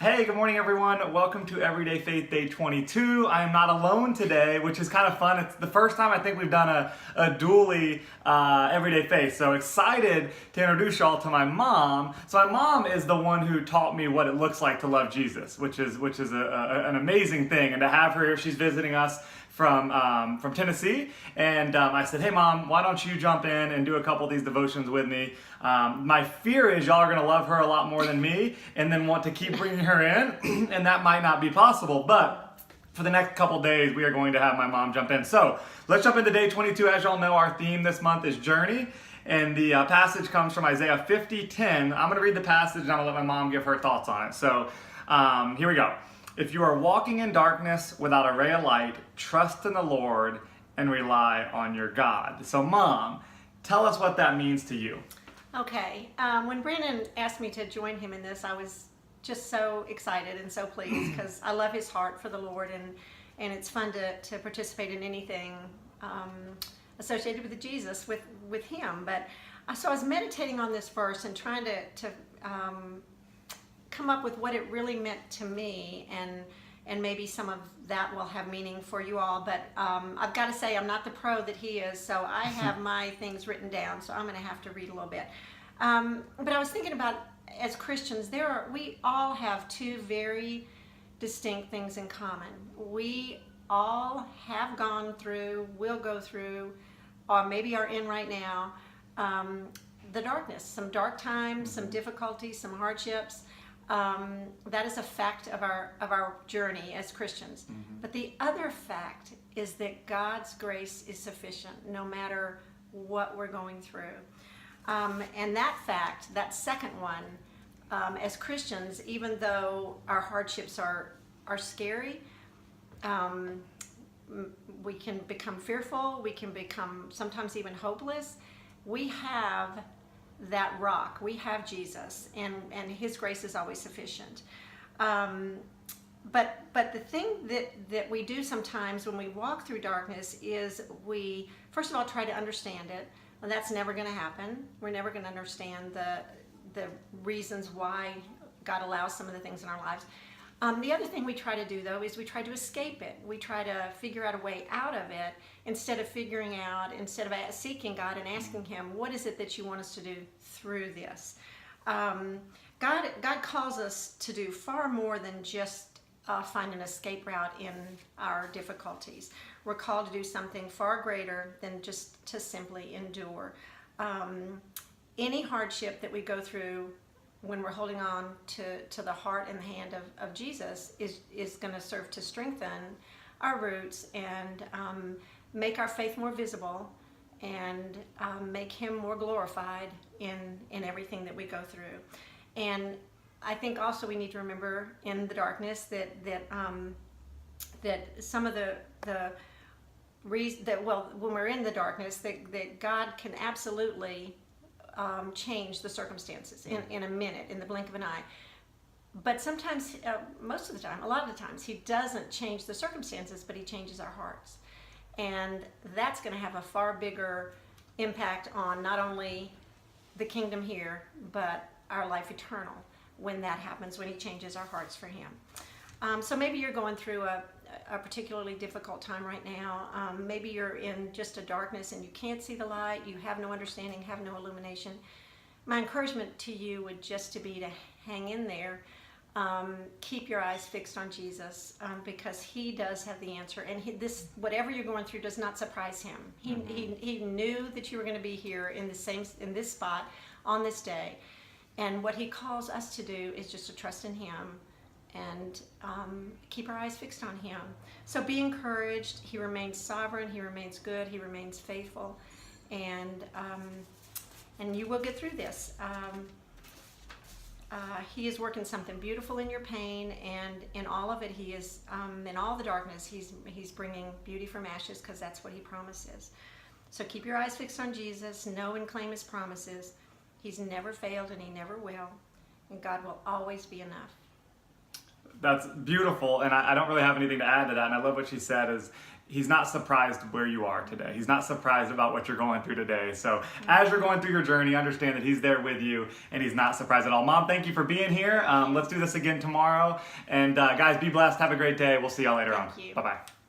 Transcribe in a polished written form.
Hey, good morning everyone. Welcome to Everyday Faith Day 22. I am not alone today, which is kind of fun. It's the first time I think we've done a dually Everyday Faith. So excited to introduce y'all to my mom. So my mom is the one who taught me what it looks like to love Jesus, which is an amazing thing. And to have her here, she's visiting us from Tennessee, and I said, hey mom, why don't you jump in and do a couple of these devotions with me? My fear is y'all are going to love her a lot more than me and then want to keep bringing her in, and that might not be possible, but for the next couple days we are going to have my mom jump in. So let's jump into day 22. As y'all know, our theme this month is journey, and the passage comes from Isaiah 50:10. I'm going to read the passage and I'm going to let my mom give her thoughts on it. So here we go. If you are walking in darkness without a ray of light, trust in the Lord and rely on your God. So Mom, tell us what that means to you. Okay, when Brandon asked me to join him in this, I was just so excited and so pleased because I love his heart for the Lord, and it's fun to participate in anything associated with Jesus with him. But so I was meditating on this verse and trying to come up with what it really meant to me, and maybe some of that will have meaning for you all. But I've got to say, I'm not the pro that he is, so I have my things written down, so I'm going to have to read a little bit. But I was thinking about, as Christians, we all have two very distinct things in common. We all have gone through, will go through, or maybe are in right now, the darkness, some dark times, some difficulties, some hardships. That is a fact of our journey as Christians. Mm-hmm. But the other fact is that God's grace is sufficient no matter what we're going through. And that fact, that second one, as Christians, even though our hardships are scary, we can become fearful, we can become sometimes even hopeless. We have that rock. We have Jesus, and his grace is always sufficient. But the thing that we do sometimes when we walk through darkness is we, first of all, try to understand it. And that's never going to happen. We're never going to understand the reasons why God allows some of the things in our lives. The other thing we try to do, though, is we try to escape it. We try to figure out a way out of it instead of seeking God and asking him, what is it that you want us to do through this? God calls us to do far more than just find an escape route in our difficulties. We're called to do something far greater than just to simply endure. Any hardship that we go through when we're holding on to the heart and the hand of Jesus is going to serve to strengthen our roots and make our faith more visible and make him more glorified in everything that we go through. And I think also we need to remember in the darkness that some of the reason that, well, when we're in the darkness, that God can absolutely change the circumstances in a minute, in the blink of an eye. But sometimes, most of the time, a lot of the times, he doesn't change the circumstances, but he changes our hearts. And that's going to have a far bigger impact on not only the kingdom here, but our life eternal when that happens, when he changes our hearts for him. So maybe you're going through a particularly difficult time right now. Maybe you're in just a darkness and you can't see the light, you have no understanding, have no illumination. My encouragement to you would just to be to hang in there. Keep your eyes fixed on Jesus, because he does have the answer, and whatever you're going through does not surprise him. He knew that you were going to be here in this spot on this day, and what he calls us to do is just to trust in him and keep our eyes fixed on him. So be encouraged. He remains sovereign, he remains good, he remains faithful, and you will get through this. He is working something beautiful in your pain, and in all of it, he is, in all the darkness, he's bringing beauty from ashes, because that's what he promises. So keep your eyes fixed on Jesus, know and claim his promises. He's never failed and he never will, and God will always be enough. That's beautiful, and I don't really have anything to add to that, and I love what she said is, He's not surprised where you are today. He's not surprised about what you're going through today. So as you're going through your journey, understand that he's there with you and he's not surprised at all. Mom, thank you for being here. Let's do this again tomorrow. And guys, be blessed. Have a great day. We'll see y'all later on. Thank you. Bye-bye.